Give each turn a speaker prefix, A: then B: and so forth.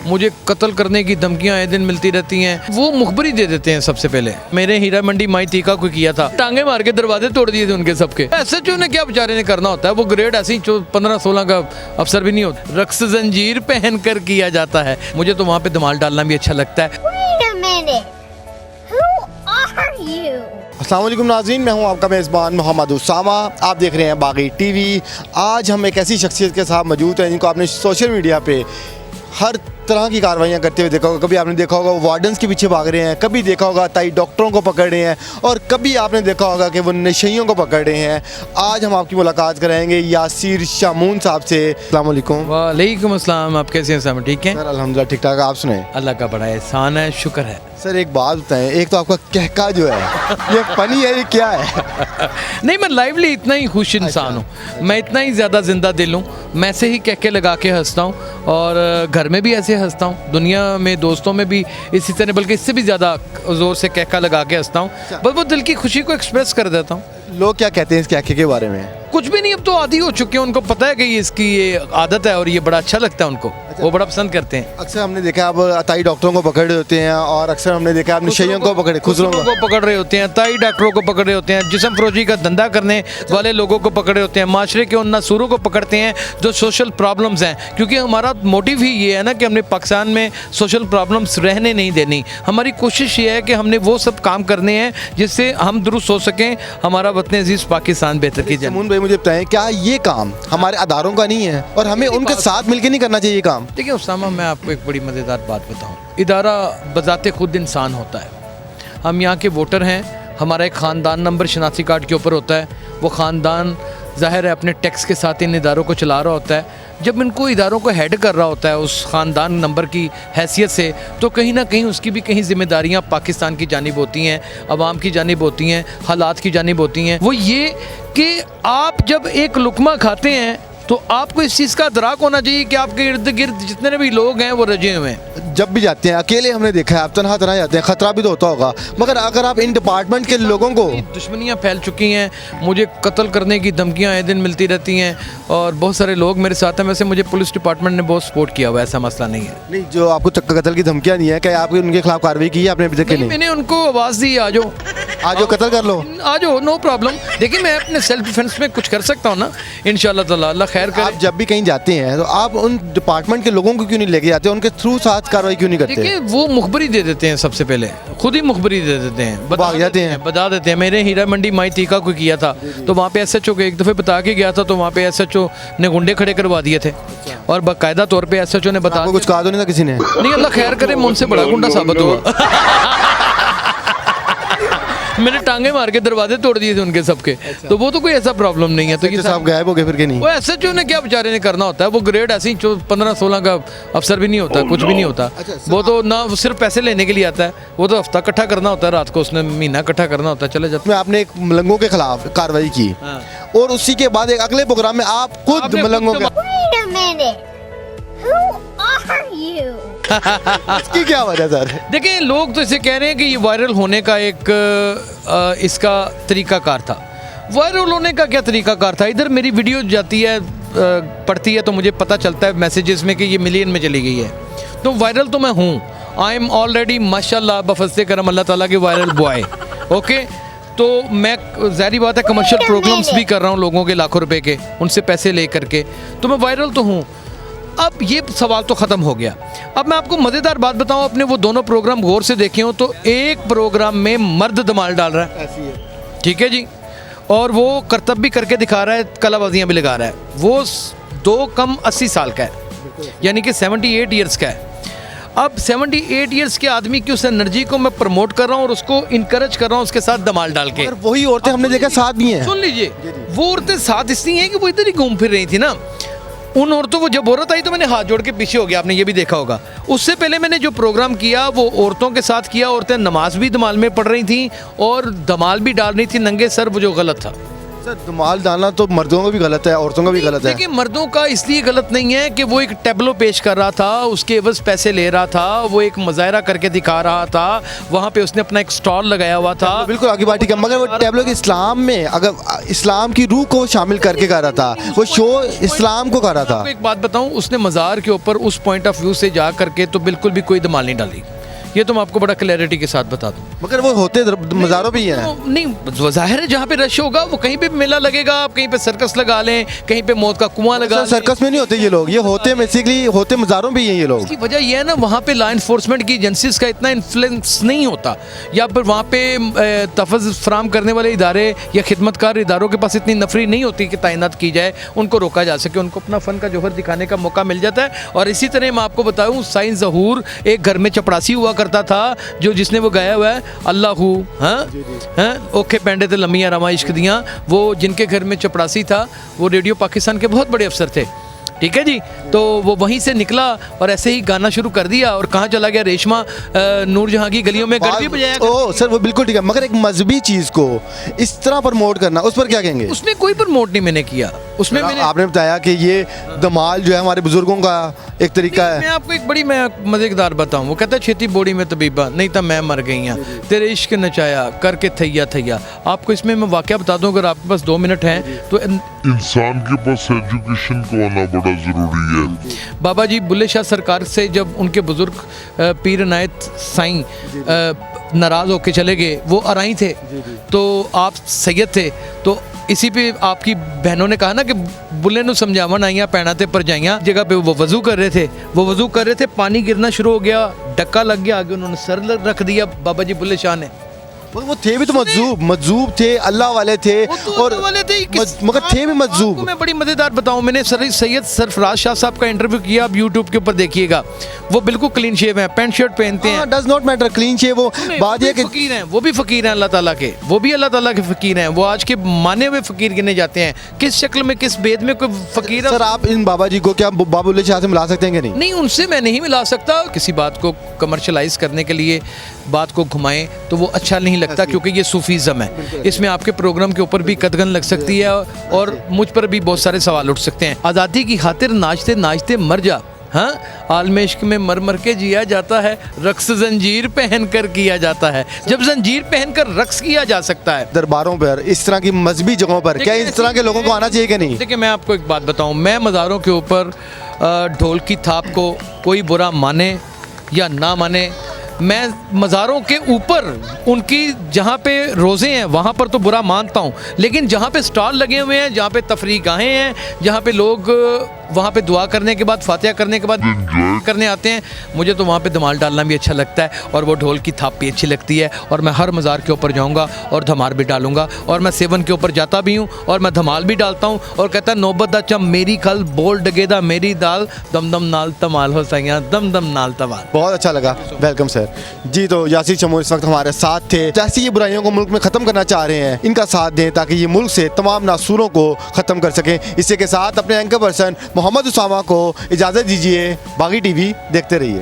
A: मुझे कत्ल करने की धमकियां आए दिन मिलती रहती हैं। वो मुखबरी दे देते हैं सबसे पहले। मेरे हीरा मंडी माई तीका को किया था, टांगे मार के दरवाजे तोड़ दिए थे उनके सबके। एसएचओ ने क्या बेचारे ने करना होता है, वो ग्रेड ऐसे ही 15-16 का अफसर भी नहीं होता। रक्स जंजीर पहन कर किया जाता है। मुझे तो वहाँ पे धमाल डालना भी अच्छा लगता है।
B: अस्सलाम वालेकुम नाज़रीन, मैं हूं आपका मेज़बान मोहम्मद उसामा। आप देख रहे हैं बागी टीवी। आज हम एक ऐसी शख्सियत के साथ मौजूद हैं जिनको आपने सोशल मीडिया पे हर तरह की कार्रवाइयाँ करते हुए देखा होगा। कभी आपने देखा होगा वो वार्डन्स के पीछे भाग रहे हैं, कभी देखा होगा ताई डॉक्टरों को पकड़ रहे हैं, और कभी आपने देखा होगा कि वो नशइयों को पकड़ रहे हैं। आज हम आपकी मुलाकात कराएंगे यासिर शामून साहब से। अस्सलाम वालेकुम।
A: वालेकुम अस्सलाम। आप कैसे हैं साहब? ठीक है
B: सर अल्हम्दुलिल्लाह ठीक ठाक। आप सुनाएं।
A: अल्लाह का बड़ा एहसान है, शुक्र है।
B: सर एक बात बताएं, एक तो आपका कहका जो है ये फनी है, ये क्या है?
A: नहीं, मैं लाइवली इतना ही खुश इंसान हूँ, मैं इतना ही ज़्यादा जिंदा दिल हूँ। मैं से ही कह के लगा के हंसता हूँ, और घर में भी ऐसे हंसता हूँ, दुनिया में दोस्तों में भी इसी तरह, बल्कि इससे भी ज़्यादा ज़ोर से कहका लगा के हंसता हूँ। बस वो दिल की खुशी को एक्सप्रेस कर देता हूँ।
B: लोग क्या कहते हैं इस कहके के बारे में?
A: कुछ भी नहीं, अब तो आदी हो चुके हैं, उनको पता है कि ये इसकी ये आदत है और ये बड़ा अच्छा लगता है उनको। वो बड़ा पसंद करते हैं।
B: अक्सर हमने देखा अब ताई डॉक्टरों को पकड़ रहे होते हैं, और अक्सर हमने देखा अब नशइयों को पकड़े, खुसरों
A: को पकड़ रहे होते हैं, ताई डॉक्टरों को पकड़ रहे होते हैं, जिस्म फरोशी का धंधा करने वाले लोगों को पकड़े होते हैं, माशरे के उन नासूरों को पकड़ते हैं जो सोशल प्रॉब्लम्स हैं। क्योंकि हमारा मोटिव ही ये है ना कि हमने पाकिस्तान में सोशल प्रॉब्लम्स रहने नहीं देनी। हमारी कोशिश ये है कि हमने वो सब काम करने हैं जिससे हम दुरुस्त हो सकें, हमारा वतन अजीज़ पाकिस्तान बेहतर की जाए।
B: शामून भाई मुझे बताएं, क्या ये काम हमारे अदारों का नहीं है और हमें उनके साथ मिलकर नहीं करना चाहिए काम?
A: देखिए उसामा, मैं आपको एक बड़ी मज़ेदार बात बताऊं। इदारा बज़ाते खुद इंसान होता है। हम यहाँ के वोटर हैं, हमारा एक ख़ानदान नंबर शनाख्ती कार्ड के ऊपर होता है। वो ख़ानदान ज़ाहिर है अपने टैक्स के साथ इन इदारों को चला रहा होता है। जब इनको इदारों को हेड कर रहा होता है उस ख़ानदान नंबर की हैसियत से, तो कहीं ना कहीं उसकी भी कहीं ज़िम्मेदारियाँ पाकिस्तान की जानिब होती हैं, अवाम की जानिब होती हैं, हालात की जानिब होती हैं। वो ये कि आप जब एक लुकमा खाते हैं तो आपको इस चीज़ का अदराक होना चाहिए कि आपके इर्द गिर्द जितने भी लोग हैं वो रजे हुए हैं।
B: जब भी जाते हैं अकेले, हमने देखा है आप तनहा जाते हैं, ख़तरा भी तो होता होगा, मगर अगर आप इन डिपार्टमेंट के लोगों को,
A: दुश्मनियाँ फैल चुकी हैं, मुझे कत्ल करने की धमकियाँ आए दिन मिलती रहती हैं, और बहुत सारे लोग मेरे साथ हैं। वैसे मुझे पुलिस डिपार्टमेंट ने बहुत सपोर्ट किया हुआ, ऐसा मसला नहीं है।
B: नहीं, जो आपको कत्ल की धमकियाँ दी हैं, क्या आपने उनके खिलाफ कार्रवाई की है आपने अभी तक? नहीं,
A: मैंने उनको आवाज़ दी, आ जाओ
B: कत्ल कर लो,
A: आ जाओ, नो प्रॉब्लम। देखिए मैं अपने सेल्फ डिफेंस में कुछ कर सकता हूँ ना, इंशाल्लाह ताला, अल्लाह खैर करे।
B: आप जब भी कहीं जाते हैं तो आप उन डिपार्टमेंट के लोगों को क्यों नहीं लेके जाते, उनके थ्रू साथ कार्रवाई क्यों नहीं करते?
A: देखिए वो मुखबरी दे देते हैं, सबसे पहले खुद ही मुखबरी दे देते हैं, बता देते हैं। मेरे हीरा मंडी माई तीका को किया था, तो वहाँ पे एसएचओ को एक दफ़े बता के गया था, तो वहाँ पे एसएचओ ने गुंडे खड़े करवा दिए थे, और बाकायदा तौर पे एसएचओ ने बता,
B: कुछ कहा तो नहीं था किसी ने?
A: नहीं, अल्लाह खैर करे, मुझसे बड़ा गुंडा साबित हुआ। मैंने टांगे मार के दरवाजे तोड़ दिए थे उनके सबके। तो वो तो कोई ऐसा प्रॉब्लम नहीं है। तो ये
B: सब गायब हो गए फिर के नहीं?
A: वो एसएचओ ने क्या बेचारे ने करना होता है, वो ग्रेड ऐसे ही 15-16 का अफसर भी नहीं होता, कुछ भी नहीं होता। वो तो ना वो सिर्फ पैसे लेने के लिए आता है, वो तो हफ्ता इकट्ठा करना होता है, रात को उसने महीना इकट्ठा करना होता है, चले जाते हैं।
B: आपने एक मलंगों के खिलाफ कार्रवाई की, और उसी के बाद एक अगले प्रोग्राम में आप खुद मलंगों के इसकी क्या वजह सर? देखिए
A: लोग तो इसे कह रहे हैं कि ये वायरल होने का एक इसका तरीकाकार था। वायरल होने का क्या तरीकाकार था? इधर मेरी वीडियो जाती है, पढ़ती है, तो मुझे पता चलता है मैसेजेस में कि ये मिलियन में चली गई है। तो वायरल तो मैं हूँ, आई एम ऑलरेडी माशाल्लाह बफस्ते करम अल्लाह ताला के वायरल बॉय। ओके, तो मैं ज़ाहिर बात है कमर्शियल प्रोग्राम्स भी कर रहा हूँ लोगों के, लाखों रुपए के, उनसे पैसे ले करके, तो मैं वायरल तो हूँ। अब ये सवाल तो ख़त्म हो गया। अब मैं आपको मज़ेदार बात बताऊं, अपने वो दोनों प्रोग्राम गौर से देखे हो तो एक प्रोग्राम में मर्द धमाल डाल रहा है, ठीक है जी, और वो करतब भी करके दिखा रहा है, कलाबाजियाँ भी लगा रहा है। वो 2 कम 80 साल का है, यानी कि 78 ईयर्स का है। अब 78 ईयर्स के आदमी की उस एनर्जी को मैं प्रमोट कर रहा हूँ और उसको इनकरेज कर रहा हूँ उसके साथ धमाल डाल के।
B: वही औरतें हमने देखा साथ भी हैं।
A: सुन लीजिए, वो औरतें साथ इसलिए हैं कि वो इधर ही घूम फिर रही थी ना। उन औरतों को जब औरत आई तो मैंने हाथ जोड़ के पीछे हो गया, आपने ये भी देखा होगा। उससे पहले मैंने जो प्रोग्राम किया वो औरतों के साथ किया, औरतें नमाज भी धमाल में पढ़ रही थी और धमाल भी डाल रही थी नंगे सर, वो जो गलत था।
B: सर धमाल डालना तो मर्दों का भी गलत है, औरतों का भी गलत है।
A: देखिए मर्दों का इसलिए गलत नहीं है कि वो एक टेबलो पेश कर रहा था, उसके एवज पैसे ले रहा था, वो एक मुजाहरा करके दिखा रहा था, वहाँ पे उसने अपना एक स्टॉल लगाया हुआ था।
B: बिल्कुल आपकी बात ठीक है, मगर वो टैबलो के इस्लाम में अगर इस्लाम की रूह को शामिल करके कर रहा था, वो शो इस्लाम को कर रहा था।
A: आपको एक बात बताऊं, उसने मज़ार के ऊपर उस पॉइंट ऑफ व्यू से जा करके तो बिल्कुल भी कोई धमाल नहीं डाली, ये तो मैं आपको बड़ा क्लैरिटी के साथ बता दूं।
B: मगर वो होते मज़ारों पे ही हैं।
A: तो नहीं, ज़ाहिर है जहाँ पे रश होगा वो कहीं पे मेला लगेगा, आप कहीं पे सर्कस लगा लें, कहीं पे मौत का कुआं लगा लें।
B: सर्कस में नहीं होते ये लोग, ये होते बेसिकली होते मज़ारों पे ही हैं ये लोग।
A: इसकी वजह यह है ना, वहाँ पे लॉ इन्फोर्समेंट की एजेंसीज का इतना इन्फ्लुएंस नहीं होता, या फिर वहाँ पे तहफ़्फ़ुज़ फराहम करने वाले इदारे या खिदमतकार इदारों के पास इतनी नफरी नहीं होती कि तैनात की जाए, उनको रोका जा सके, उनको अपना फ़न का जौहर दिखाने का मौका मिल जाता है। और इसी तरह मैं आपको बताऊँ, साइंस ज़हूर एक घर में चपड़ासी हुआ करता था, जो जिसने वो गाया हुआ है अल्लाहू हाँ ओके पैंडे ते लम्मियाँ रमा इश्क दियाँ, वो जिनके घर में चपड़ासी था वो रेडियो पाकिस्तान के बहुत बड़े अफसर थे, ठीक है जी। तो वो वहीं से निकला और ऐसे ही गाना शुरू कर दिया, और कहाँ चला गया, रेशमा नूरजहां की गलियों में गड़बी बजाया।
B: ओ सर वो बिल्कुल ठीक है, मगर एक मजहबी चीज़ को इस तरह प्रमोट करना, उस पर क्या कहेंगे?
A: उसमें कोई प्रमोट नहीं मैंने किया, उसमें मैंने
B: आपने बताया कि ये धमाल जो है हमारे बुजुर्गों का एक तरीका है।
A: मैं आपको एक बड़ी मैं मज़ेदार बताऊं, वो कहता है छेती बोड़ी में तबीबा नहीं तो मैं मर गई हैं, तेरे इश्क नचाया करके थैया थैया। आपको इसमें मैं वाक़या बता दूं, अगर आपके पास 2 मिनट हैं तो
C: इंसान के पास एजुकेशन को होना बड़ा ज़रूरी है।
A: बाबा जी बुल्ले शाह सरकार से जब उनके बुज़ुर्ग पीर इनायत साईं नाराज़ होके चले गए, वो अराई थे तो आप सैयद थे, तो इसी पे आपकी बहनों ने कहा ना कि बुल्ले नु समझावन आइयाँ पैना ते परजाइयाँ, जगह पे वो वज़ू कर रहे थे, पानी गिरना शुरू हो गया, डक्का लग गया, आगे उन्होंने सर रख दिया बाबा जी बुल्ले शाह ने।
B: वो थे भी तो मजजूब थे, अल्लाह वाले थे, और
A: वाले थे
B: मगर थे भी मजजूब।
A: मैं बड़ी मज़ेदार बताऊं, मैंने सैयद सरफराज शाह साहब का इंटरव्यू किया, आप यूट्यूब के ऊपर देखिएगा, वो बिल्कुल क्लीन शेव हैं, पैंट शर्ट पहनते हैं,
B: does not matter, clean shave. वो बात ये कि
A: फकीर हैं, वो भी फकीर हैं अल्लाह ताला के, वो भी अल्लाह ताला के फकीर हैं, वो आज के माने हुए फकीर गिने जाते हैं। किस शक्ल में, किस भेद में कोई फकीर?
B: सर आप इन बाबा जी को क्या बाबा बुल्ले शाह से मिला सकते हैं कि नहीं?
A: नहीं, उनसे मैं नहीं मिला सकता। किसी बात को कमर्शलाइज करने के लिए बात को घुमाएं तो वो अच्छा नहीं लगता, क्योंकि ये सूफीज़म है, इसमें आपके प्रोग्राम के ऊपर भी कदगन लग सकती है और मुझ पर भी बहुत सारे सवाल उठ सकते हैं। आज़ादी की खातिर नाचते नाचते मर जा, हाँ आलम इश्क में मर मर के जिया जाता है, रक्स जंजीर पहन कर किया जाता है। जब जंजीर पहन कर रक्स किया जा सकता है
B: दरबारों पर, इस तरह की मजहबी जगहों पर, क्या इस तरह के लोगों को आना चाहिए कि नहीं?
A: देखिए मैं आपको एक बात बताऊं, मैं मज़ारों के ऊपर ढोल की थाप को कोई बुरा माने या ना माने, मैं मज़ारों के ऊपर उनकी जहाँ पे रोज़े हैं वहाँ पर तो बुरा मानता हूँ, लेकिन जहाँ पे स्टॉल लगे हुए हैं, जहाँ पे तफरीह गाहें हैं, जहाँ पे लोग वहाँ पे दुआ करने के बाद, फातिहा करने के बाद करने आते हैं, मुझे तो वहाँ पे धमाल डालना भी अच्छा लगता है, और वो ढोल की थाप भी अच्छी लगती है। और मैं हर मज़ार के ऊपर जाऊँगा और धमाल भी डालूँगा, और मैं सेवन के ऊपर जाता भी हूँ और मैं धमाल भी डालता हूँ, और कहता है नौबत दा चम मेरी खल बोल डगेदा मेरी दाल दम दम नाल तमाल हो सैया दम दम नाल तमाल।
B: बहुत अच्छा लगा, वेलकम सर जी। तो यासिर चमोर इस वक्त हमारे साथ थे। जैसे ये बुराइयों को मुल्क में ख़त्म करना चाह रहे हैं, इनका साथ दें ताकि ये मुल्क से तमाम नासूरों को ख़त्म कर सकें। इसी के साथ अपने एंकर पर्सन मोहम्मद उसामा को इजाज़त दीजिए। बागी टीवी देखते रहिए।